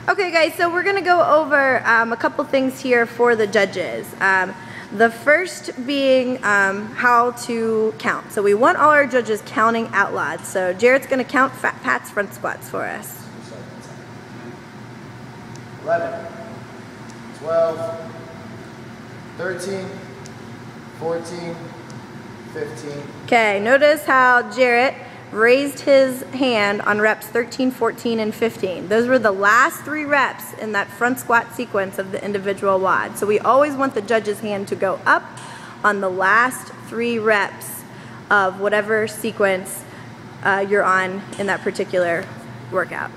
Okay guys, so we're gonna go over a couple things here for the judges. The first being how to count. So we want all our judges counting out loud. So Jarrett's gonna count Pat's front squats for us. 11, 12, 13, 14, 15. Okay, notice how Jarrett raised his hand on reps 13, 14, and 15. Those were the last 3 reps in that front squat sequence of the individual WOD. So we always want the judge's hand to go up on the last 3 reps of whatever sequence you're on in that particular workout.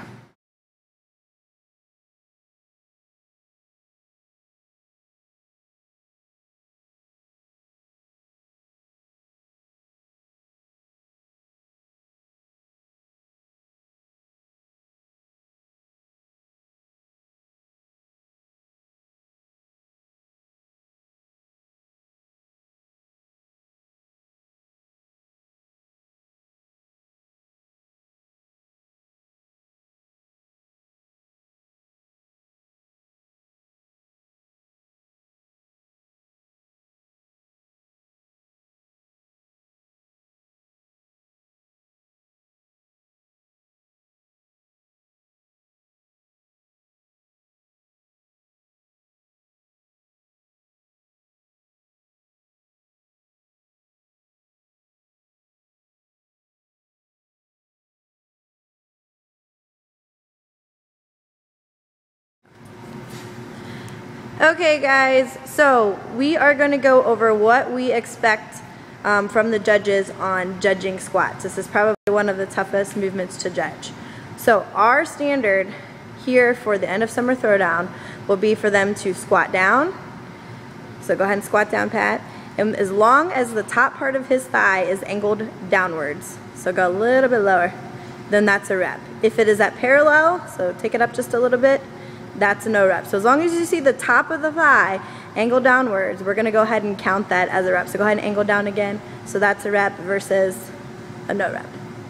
Okay guys, so we are going to go over what we expect from the judges on judging squats. This is probably one of the toughest movements to judge. So our standard here for the end of summer throwdown will be for them to squat down. So go ahead and squat down, Pat. And as long as the top part of his thigh is angled downwards, so go a little bit lower, then that's a rep. If it is at parallel, so take it up just a little bit, that's a no rep. So as long as you see the top of the thigh angle downwards, we're gonna go ahead and count that as a rep. So go ahead and angle down again. So that's a rep versus a no rep.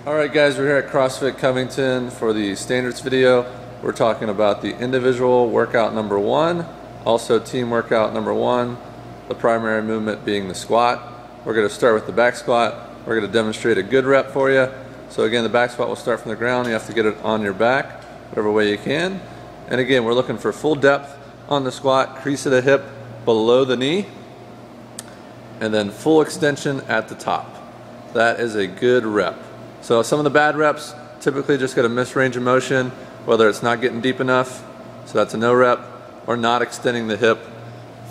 All right guys, we're here at CrossFit Covington for the standards video. We're talking about the individual workout number 1, also team workout number 1, the primary movement being the squat. We're gonna start with the back squat. We're gonna demonstrate a good rep for you. So again, the back squat will start from the ground. You have to get it on your back, whatever way you can. And again, we're looking for full depth on the squat, crease of the hip below the knee, and then full extension at the top. That is a good rep. So some of the bad reps typically just get a missed range of motion, whether it's not getting deep enough, so that's a no rep, or not extending the hip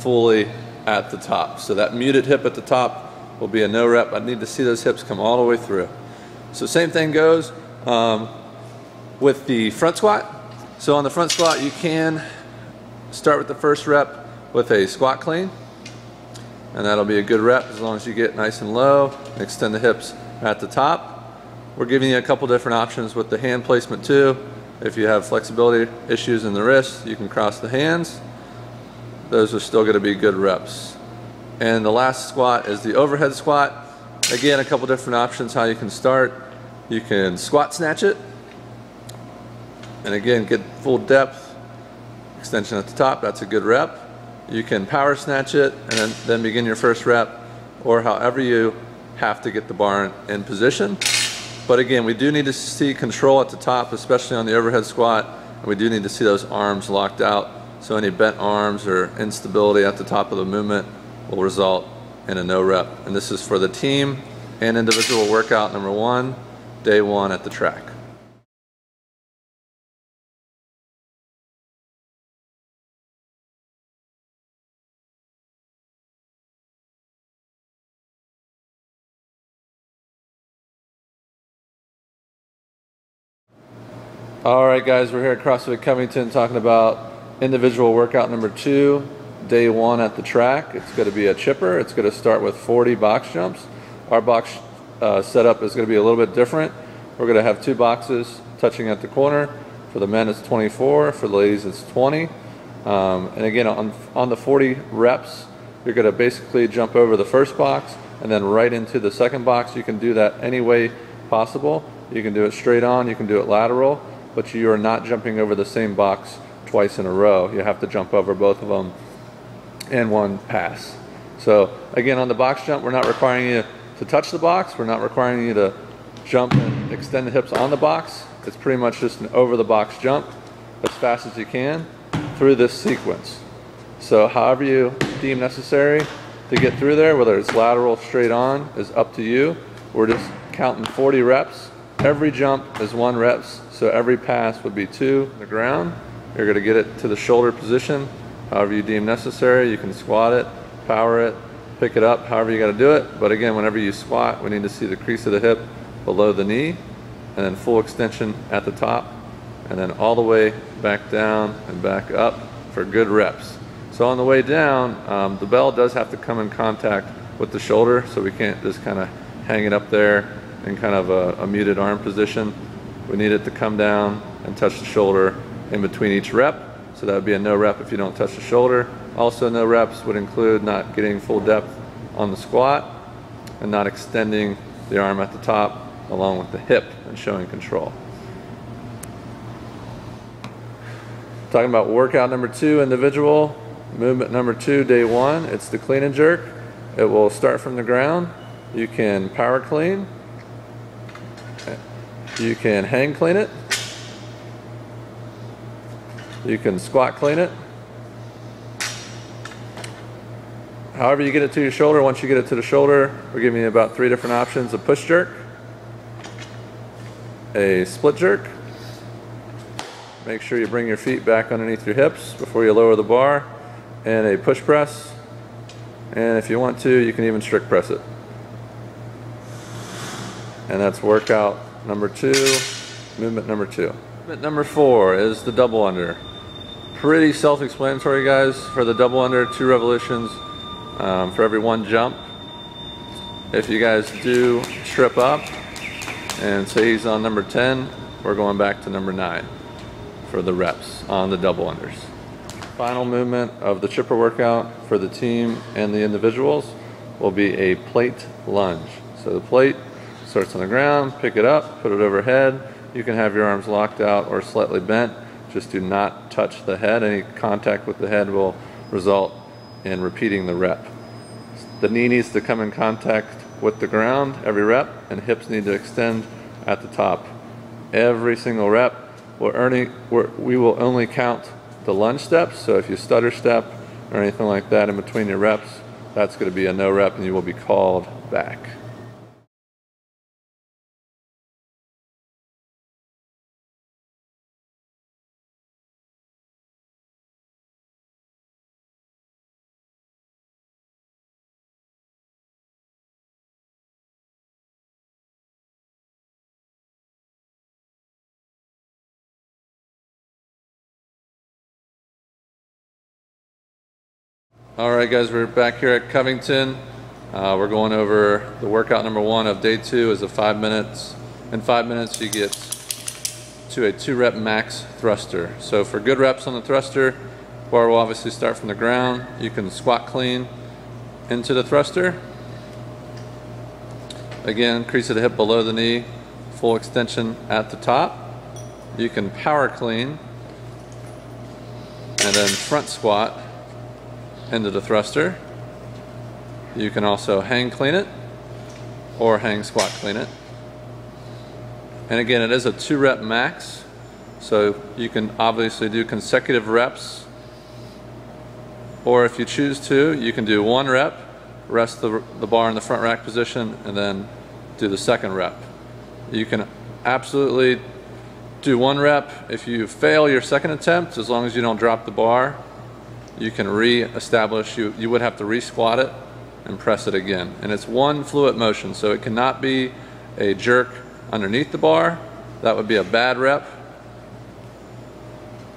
fully at the top. So that muted hip at the top will be a no rep. I need to see those hips come all the way through. So same thing goes with the front squat. So on the front squat, you can start with the first rep with a squat clean, and that'll be a good rep as long as you get nice and low and extend the hips at the top. We're giving you a couple different options with the hand placement too. If you have flexibility issues in the wrist, you can cross the hands. Those are still going to be good reps. And the last squat is the overhead squat. Again, a couple different options how you can start. You can squat snatch it, and again, get full depth, extension at the top, that's a good rep. You can power snatch it and then begin your first rep, or however you have to get the bar in position. But again, we do need to see control at the top, especially on the overhead squat, and we do need to see those arms locked out. So any bent arms or instability at the top of the movement will result in a no rep. And this is for the team and individual workout number 1, day 1 at the track. Alright guys, we're here at CrossFit Covington talking about individual workout number 2, day 1 at the track. It's going to be a chipper. It's going to start with 40 box jumps. Our box setup is going to be a little bit different. We're going to have 2 boxes touching at the corner. For the men it's 24, for the ladies it's 20. And again, on the 40 reps, you're going to basically jump over the first box and then right into the second box. You can do that any way possible. You can do it straight on, you can do it lateral, but you are not jumping over the same box twice in a row. You have to jump over both of them in one pass. So again, on the box jump, we're not requiring you to touch the box. We're not requiring you to jump and extend the hips on the box. It's pretty much just an over the box jump as fast as you can through this sequence. So however you deem necessary to get through there, whether it's lateral, straight on, is up to you. We're just counting 40 reps. Every jump is 1 rep, so every pass would be 2 on the ground. You're going to get it to the shoulder position however you deem necessary. You can squat it, power it, pick it up, however you got to do it. But again, whenever you squat, we need to see the crease of the hip below the knee, and then full extension at the top, and then all the way back down and back up for good reps. So on the way down, the bell does have to come in contact with the shoulder, so we can't just kind of hang it up there in kind of a muted arm position. We need it to come down and touch the shoulder in between each rep. So that would be a no rep if you don't touch the shoulder. Also, no reps would include not getting full depth on the squat and not extending the arm at the top along with the hip and showing control. Talking about workout number 2, individual. Movement number 2, day 1, it's the clean and jerk. It will start from the ground. You can power clean. You can hang clean it. You can squat clean it. However you get it to your shoulder, once you get it to the shoulder, we're giving you about 3 different options: a push jerk, a split jerk. Make sure you bring your feet back underneath your hips before you lower the bar, and a push press. And if you want to, you can even strict press it. And that's workout number 2, movement number 2. Movement number 4 is the double under. Pretty self-explanatory, guys. For the double under, 2 revolutions for every 1 jump. If you guys do strip up and say he's on number 10, we're going back to number 9 for the reps on the double unders. Final movement of the chipper workout for the team and the individuals will be a plate lunge. So the plate starts on the ground, pick it up, put it overhead. You can have your arms locked out or slightly bent. Just do not touch the head. Any contact with the head will result in repeating the rep. The knee needs to come in contact with the ground every rep, and hips need to extend at the top. Every single rep, we will only count the lunge steps. So if you stutter step or anything like that in between your reps, that's going to be a no rep and you will be called back. Alright guys, we're back here at Covington. We're going over the workout number 1 of day 2 is a 5 minutes. In 5 minutes you get to a 2 rep max thruster. So for good reps on the thruster, bar will obviously start from the ground. You can squat clean into the thruster. Again, crease of the hip below the knee, full extension at the top. You can power clean and then front squat into the thruster. You can also hang clean it or hang squat clean it. And again, it is a 2 rep max, so you can obviously do consecutive reps, or if you choose to, you can do 1 rep, rest the bar in the front rack position, and then do the 2nd rep. You can absolutely do 1 rep. If you fail your 2nd attempt, as long as you don't drop the bar, you can re-establish. You would have to re-squat it and press it again. And it's 1 fluid motion, so it cannot be a jerk underneath the bar. That would be a bad rep.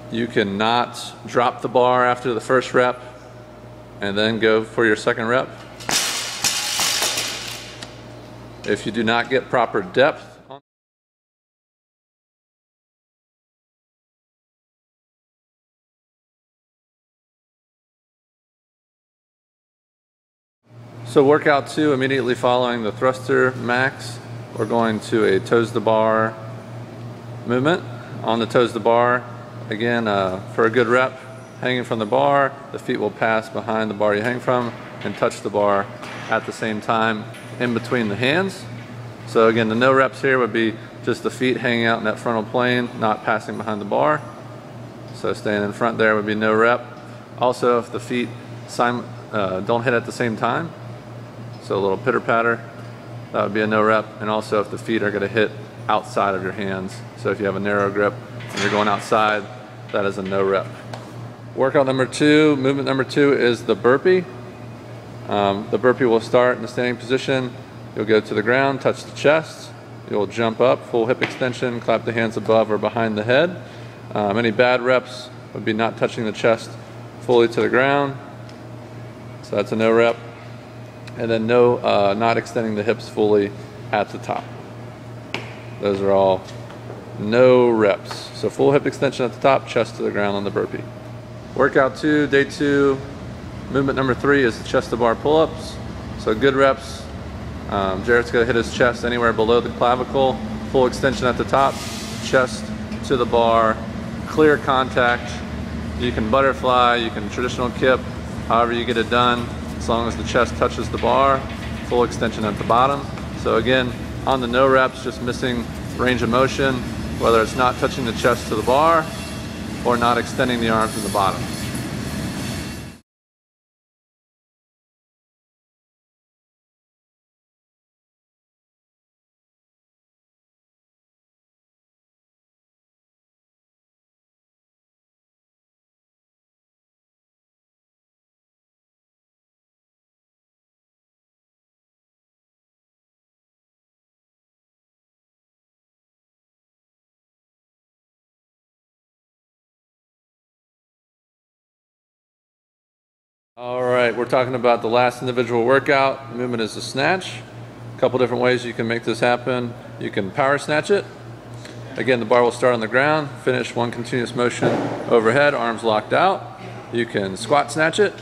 You cannot drop the bar after the 1st rep and then go for your 2nd rep. If you do not get proper depth, so workout 2, immediately following the thruster max, we're going to a toes to bar movement. On the toes to bar, Again, for a good rep, hanging from the bar, the feet will pass behind the bar you hang from and touch the bar at the same time in between the hands. So again, the no reps here would be just the feet hanging out in that frontal plane, not passing behind the bar. So staying in front there would be no rep. Also, if the feet don't hit at the same time, so a little pitter patter, that would be a no rep. And also if the feet are going to hit outside of your hands, so if you have a narrow grip and you're going outside, that is a no rep. Workout number 2, movement number 2 is the burpee. The burpee will start in the standing position. You'll go to the ground, touch the chest. You'll jump up, full hip extension, clap the hands above or behind the head. Any bad reps would be not touching the chest fully to the ground. So that's a no rep. And then not extending the hips fully at the top. Those are all no reps. So full hip extension at the top, chest to the ground on the burpee. Workout 2, day 2, movement number 3 is the chest to bar pull-ups. So good reps. Jarrett's going to hit his chest anywhere below the clavicle, full extension at the top, chest to the bar, clear contact. You can butterfly, you can traditional kip, however you get it done, as long as the chest touches the bar, full extension at the bottom. So again, on the no reps, just missing range of motion, whether it's not touching the chest to the bar or not extending the arms in the bottom. All right, we're talking about the last individual workout. The movement is the snatch. A couple different ways you can make this happen. You can power snatch it. Again, the bar will start on the ground, finish one continuous motion overhead, arms locked out. You can squat snatch it.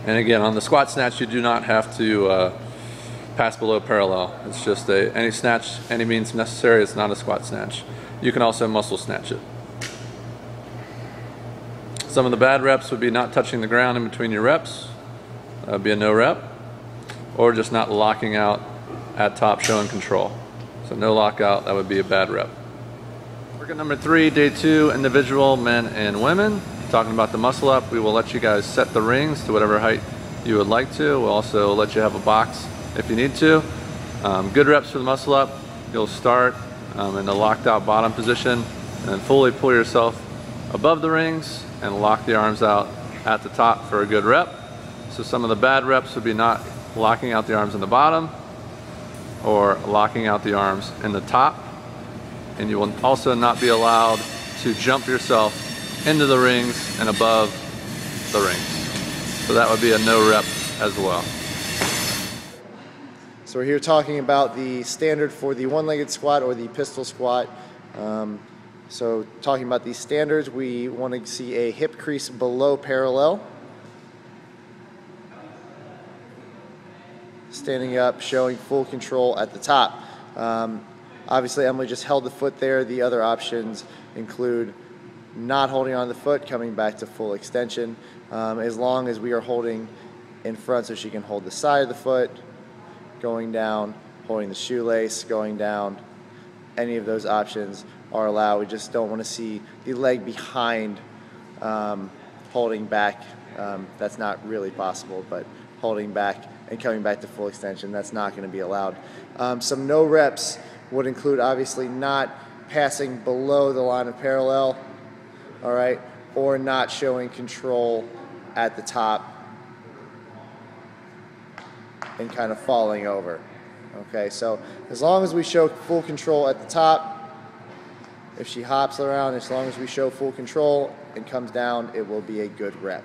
And again, on the squat snatch, you do not have to pass below parallel. It's just any snatch, any means necessary. It's not a squat snatch. You can also muscle snatch it. Some of the bad reps would be not touching the ground in between your reps. That would be a no rep. Or just not locking out at top, showing control. So no lockout, that would be a bad rep. Workout number 3, day 2, individual, men and women. Talking about the muscle up, we will let you guys set the rings to whatever height you would like to. We'll also let you have a box if you need to. Good reps for the muscle up. You'll start in the locked out bottom position and then fully pull yourself above the rings and lock the arms out at the top for a good rep. So some of the bad reps would be not locking out the arms in the bottom or locking out the arms in the top. And you will also not be allowed to jump yourself into the rings and above the rings. So that would be a no rep as well. So we're here talking about the standard for the one-legged squat or the pistol squat. So talking about these standards, we want to see a hip crease below parallel. Standing up, showing full control at the top. Obviously Emily just held the foot there. The other options include not holding on the foot, coming back to full extension, as long as we are holding in front so she can hold the side of the foot, going down, holding the shoelace, going down. Any of those options are allowed. We just don't want to see the leg behind holding back. That's not really possible, but holding back and coming back to full extension, that's not going to be allowed. Some no reps would include obviously not passing below the line of parallel, all right, or not showing control at the top and kind of falling over. Okay, so as long as we show full control at the top, if she hops around, as long as we show full control and comes down, it will be a good rep.